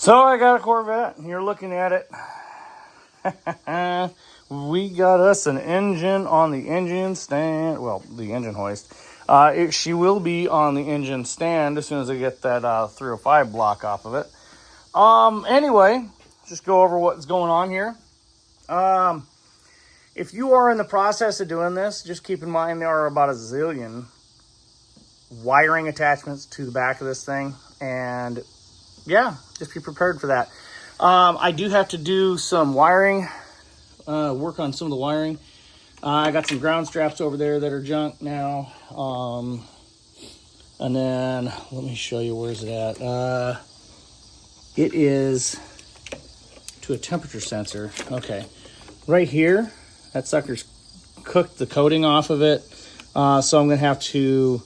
So I got a Corvette, and you're looking at it. We got us an engine on the engine stand. Well, the engine hoist. She will be on the engine stand as soon as I get that 305 block off of it. Anyway, just go over what's going on here. If you are in the process of doing this, just keep in mind there are about a zillion wiring attachments to the back of this thing, and yeah, just be prepared for that. I do have to do some wiring, work on some of the wiring. I got some ground straps over there that are junk now. And then let me show you, where's it at? It is to a temperature sensor. Okay, right here, that sucker's cooked the coating off of it. So I'm gonna have to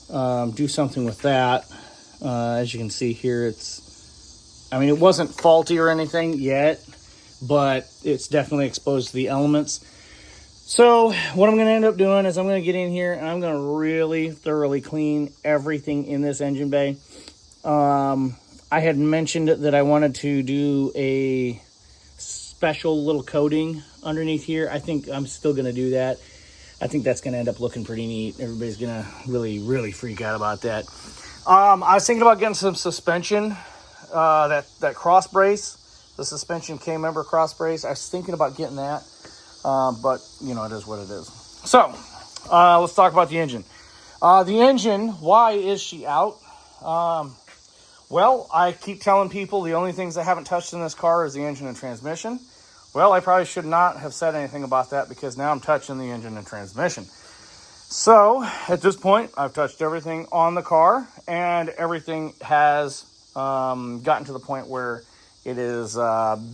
do something with that. As you can see here, it wasn't faulty or anything yet, but it's definitely exposed to the elements. So what I'm going to end up doing is I'm going to get in here and I'm going to really thoroughly clean everything in this engine bay. I had mentioned that I wanted to do a special little coating underneath here. I think I'm still going to do that. I think that's going to end up looking pretty neat. Everybody's going to really, really freak out about that. I was thinking about getting some suspension, that cross brace, the suspension K-member cross brace. I was thinking about getting that, but it is what it is. So let's talk about the engine. The engine, why is she out? Well, I keep telling people the only things I haven't touched in this car is the engine and transmission. Well, I probably should not have said anything about that because now I'm touching the engine and transmission. So at this point, I've touched everything on the car, and everything has gotten to the point where it has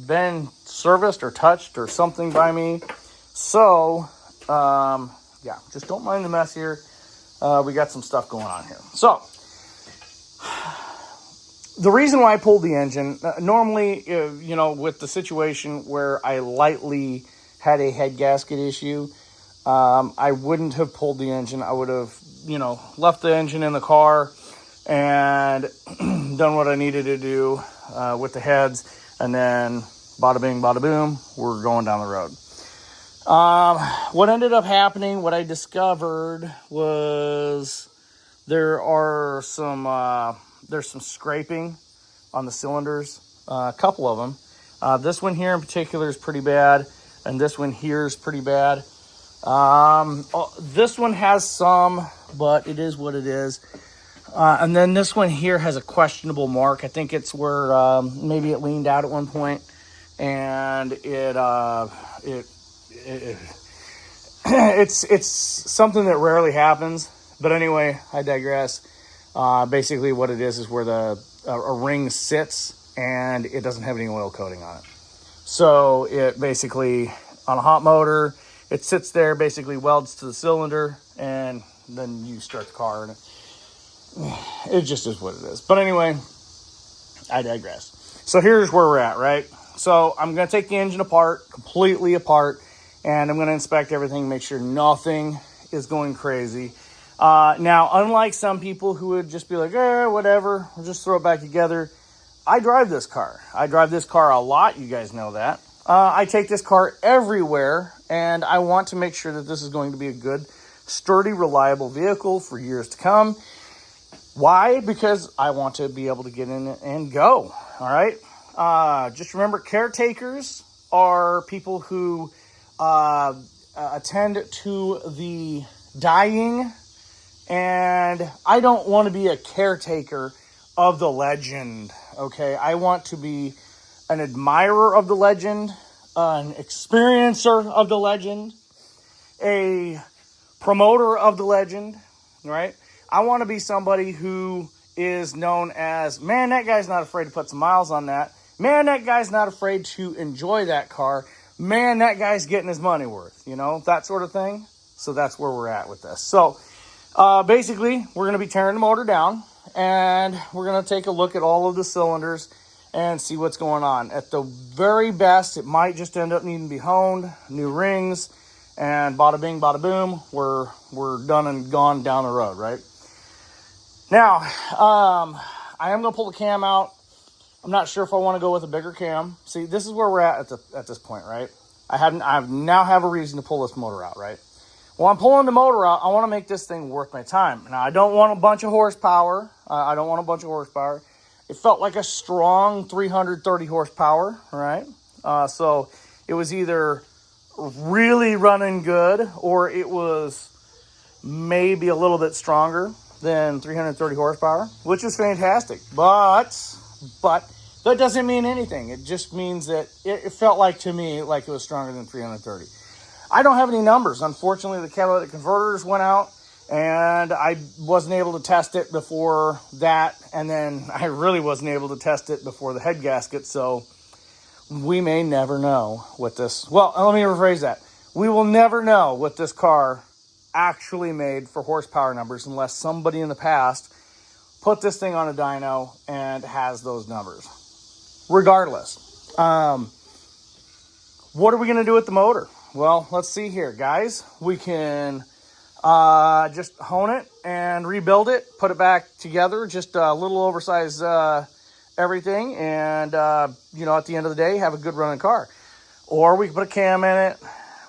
been serviced or touched or something by me. So, yeah, just don't mind the mess here. We got some stuff going on here. So, the reason why I pulled the engine, normally, with the situation where I lightly had a head gasket issue, I wouldn't have pulled the engine. I would have, left the engine in the car and done what I needed to do with the heads, and then bada bing, bada boom, we're going down the road. What ended up happening, what I discovered was there's some scraping on the cylinders, a couple of them. This one here in particular is pretty bad, and this one here is pretty bad. This one has some, but it is what it is. And then this one here has a questionable mark. I think it's where maybe it leaned out at one point, and it's something that rarely happens. But anyway, I digress. Basically, what it is where a ring sits and it doesn't have any oil coating on it. So it basically, on a hot motor, it sits there, basically welds to the cylinder, and then you start the car, and it just is what it is. But anyway, I digress. So here's where we're at, right? So I'm going to take the engine apart, completely apart, and I'm going to inspect everything, make sure nothing is going crazy. Now, unlike some people who would just be like, whatever, we'll just throw it back together, I drive this car. I drive this car a lot. You guys know that. I take this car everywhere, and I want to make sure that this is going to be a good, sturdy, reliable vehicle for years to come. Why? Because I want to be able to get in and go. All right. Just remember, caretakers are people who attend to the dying, and I don't want to be a caretaker of the legend. Okay, I want to be an admirer of the legend, an experiencer of the legend, a promoter of the legend, right? I want to be somebody who is known as, man, that guy's not afraid to put some miles on that. Man, that guy's not afraid to enjoy that car. Man, that guy's getting his money worth, that sort of thing. So that's where we're at with this. So basically, we're going to be tearing the motor down, and we're going to take a look at all of the cylinders and see what's going on. At the very best, it might just end up needing to be honed, new rings, and bada bing, bada boom, we're done and gone down the road, right? Now, I am going to pull the cam out. I'm not sure if I want to go with a bigger cam. See, this is where we're at this point, right? I now have a reason to pull this motor out, right? Well, I'm pulling the motor out. I want to make this thing worth my time. Now, I don't want a bunch of horsepower. It felt like a strong 330 horsepower, right? So it was either really running good or it was maybe a little bit stronger than 330 horsepower, which is fantastic. But that doesn't mean anything. It just means that it felt like, to me, like it was stronger than 330. I don't have any numbers. Unfortunately, the catalytic converters went out, and I wasn't able to test it before that, and then I really wasn't able to test it before the head gasket, so we may never know what this... Well, let me rephrase that. We will never know what this car actually made for horsepower numbers unless somebody in the past put this thing on a dyno and has those numbers. Regardless, what are we going to do with the motor? Well, let's see here, guys. We can just hone it and rebuild it, put it back together, just a little oversized everything, and, at the end of the day, have a good running car. Or we can put a cam in it,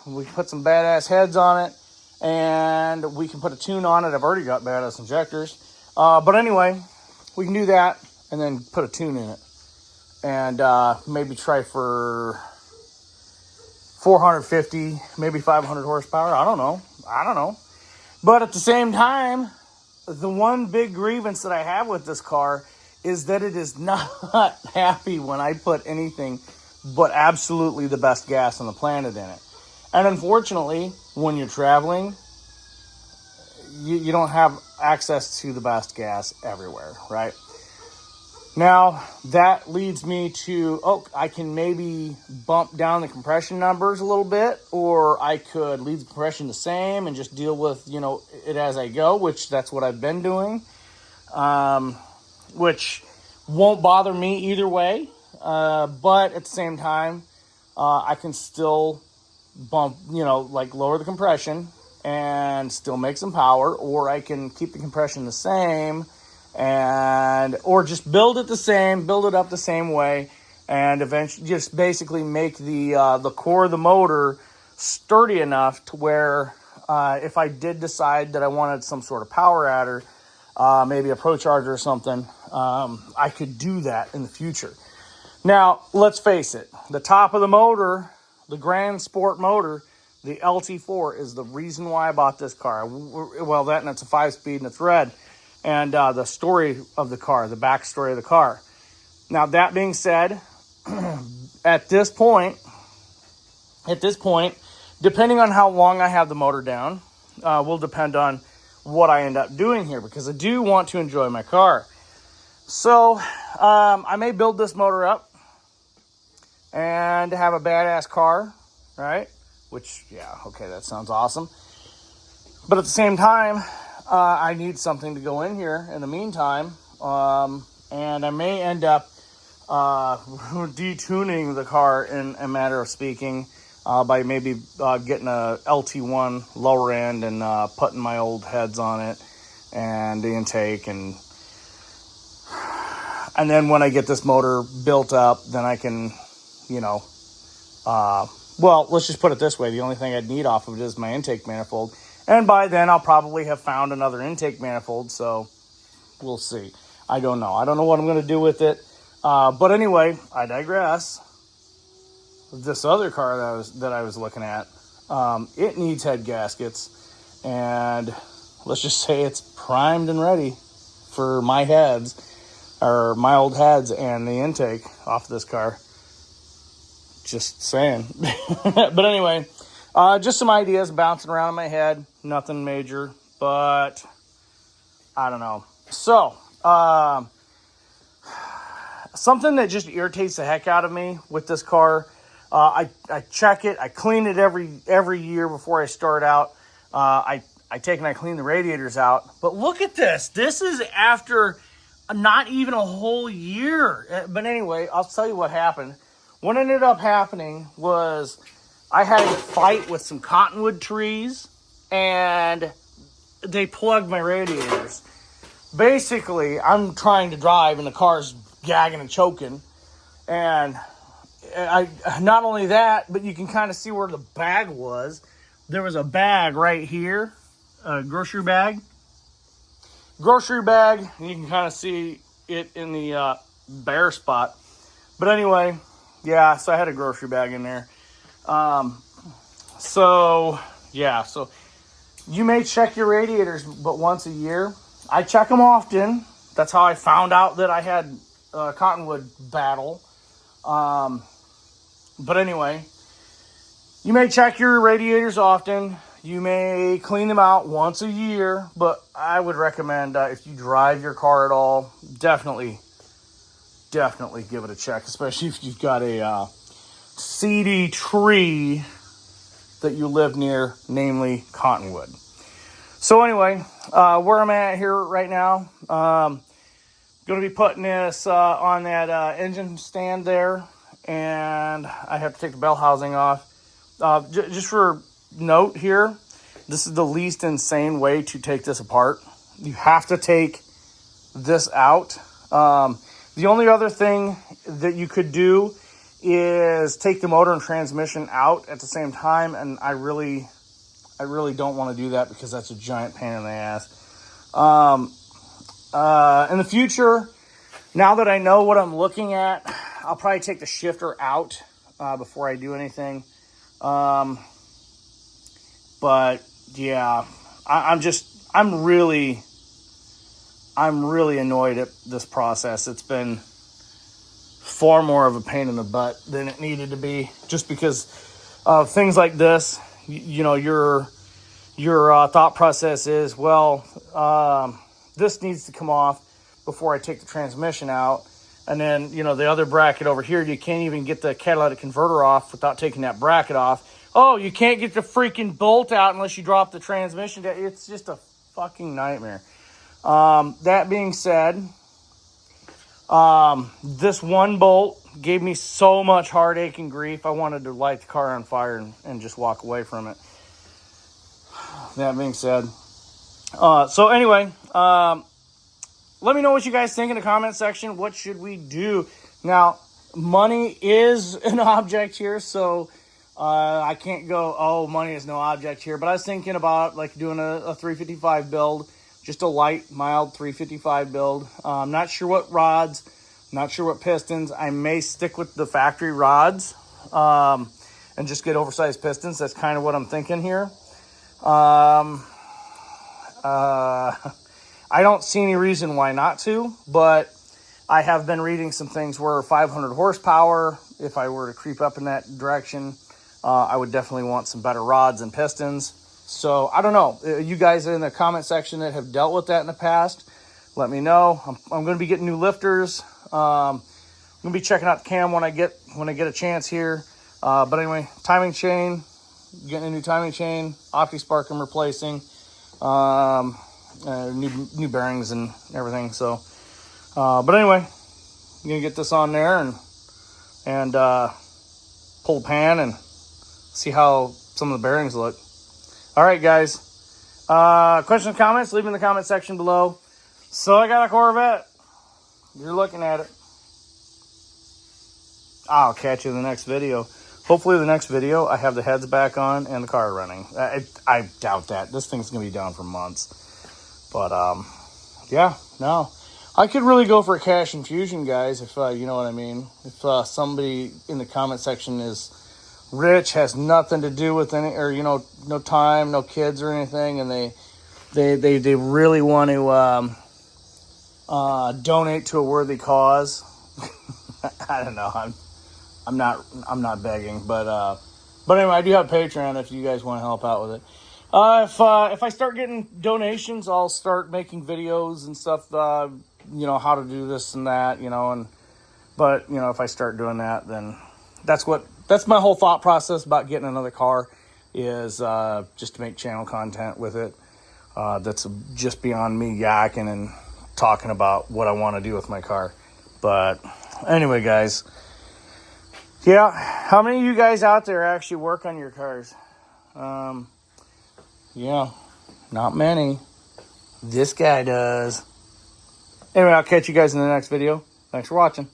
we can put some badass heads on it, and we can put a tune on it. I've already got badass injectors. But anyway, we can do that and then put a tune in it. And maybe try for 450, maybe 500 horsepower. I don't know. But at the same time, the one big grievance that I have with this car is that it is not happy when I put anything but absolutely the best gas on the planet in it. And unfortunately, when you're traveling, you don't have access to the best gas everywhere, right? Now, that leads me to, I can maybe bump down the compression numbers a little bit, or I could leave the compression the same and just deal with, it as I go, which that's what I've been doing, which won't bother me either way. But at the same time, I can still bump, lower the compression and still make some power, or I can keep the compression the same or just build it up the same way, and eventually just basically make the core of the motor sturdy enough to where if I did decide that I wanted some sort of power adder, maybe a Pro Charger or something, I could do that in the future. Now, let's face it, the top of the motor, the Grand Sport motor, the LT4, is the reason why I bought this car. Well, that, and it's a 5-speed and it's red. And the story of the car, the backstory of the car. Now, that being said, at this point, depending on how long I have the motor down, will depend on what I end up doing here, because I do want to enjoy my car. So, I may build this motor up and have a badass car, right? Which, yeah, okay, that sounds awesome. But at the same time, I need something to go in here in the meantime, and I may end up detuning the car, in a matter of speaking, by maybe getting a LT1 lower end and putting my old heads on it and the intake, and then when I get this motor built up, then I can, well, let's just put it this way. The only thing I'd need off of it is my intake manifold. And by then, I'll probably have found another intake manifold, so we'll see. I don't know. I don't know what I'm going to do with it. But anyway, I digress. This other car that I was looking at, it needs head gaskets. And let's just say it's primed and ready for my heads, or my old heads, and the intake off this car. Just saying. But anyway, just some ideas bouncing around in my head. Nothing major, but I don't know. So, something that just irritates the heck out of me with this car, I check it. I clean it every year before I start out. I take and I clean the radiators out. But look at this. This is after not even a whole year. But anyway, I'll tell you what happened. What ended up happening was I had a fight with some cottonwood trees, and they plugged my radiators. Basically, I'm trying to drive, and the car's gagging and choking. And I not only that, but you can kind of see where the bag was. There was a bag right here, a grocery bag, and you can kind of see it in the bare spot. But anyway, yeah, so I had a grocery bag in there. So you may check your radiators but once a year. I check them often. That's how I found out that I had a cottonwood battle. But anyway, you may check your radiators often. You may clean them out once a year, but I would recommend if you drive your car at all, definitely give it a check, especially if you've got a seedy tree that you live near, namely cottonwood. So anyway, where I'm at here right now, going to be putting this on that engine stand there, and I have to take the bell housing off. Just for note here, this is the least insane way to take this apart. You have to take this out. The only other thing that you could do is take the motor and transmission out at the same time, and I really don't want to do that because that's a giant pain in the ass. In the future, now that I know what I'm looking at, I'll probably take the shifter out before I do anything. But yeah, I'm really annoyed at this process. It's been far more of a pain in the butt than it needed to be, just because of things like this. You know, your thought process is, well, this needs to come off before I take the transmission out. And then, you know, the other bracket over here, you can't even get the catalytic converter off without taking that bracket off. Oh, you can't get the freaking bolt out unless you drop the transmission. It's just a fucking nightmare. That being said, this one bolt gave me so much heartache and grief. I wanted to light the car on fire and just walk away from it. That being said, so anyway, let me know what you guys think in the comment section. What should we do? Now, money is an object here, so I can't go, oh, money is no object here. But I was thinking about like doing a 355 build, just a light, mild 355 build. I'm not sure what rods, not sure what pistons. I may stick with the factory rods and just get oversized pistons. That's kind of what I'm thinking here. I don't see any reason why not to, but I have been reading some things where 500 horsepower, if I were to creep up in that direction, I would definitely want some better rods and pistons. So I don't know. You guys in the comment section that have dealt with that in the past, let me know. I'm going to be getting new lifters. I'm going to be checking out the cam when I get a chance here. But anyway, timing chain, getting a new timing chain, OptiSpark I'm replacing. New bearings and everything. So, but anyway, I'm gonna get this on there and pull the pan and see how some of the bearings look. All right, guys. Questions, comments, leave in the comment section below. So I got a Corvette. You're looking at it. I'll catch you in the next video. Hopefully the next video I have the heads back on and the car running. I doubt that. This thing's gonna be down for months. But, yeah, no. I could really go for a cash infusion, guys, if, you know what I mean. If somebody in the comment section is rich, has nothing to do with any, or, you know, no time, no kids or anything, and they really want to donate to a worthy cause. I don't know. I'm not begging, but anyway, I do have Patreon if you guys want to help out with it. If I start getting donations, I'll start making videos and stuff, you know, how to do this and that, you know, but, you know, if I start doing that, then that's my whole thought process about getting another car is, just to make channel content with it. That's just beyond me yakking and talking about what I want to do with my car. But anyway, guys, yeah, how many of you guys out there actually work on your cars? Yeah, not many. This guy does. Anyway, I'll catch you guys in the next video. Thanks for watching.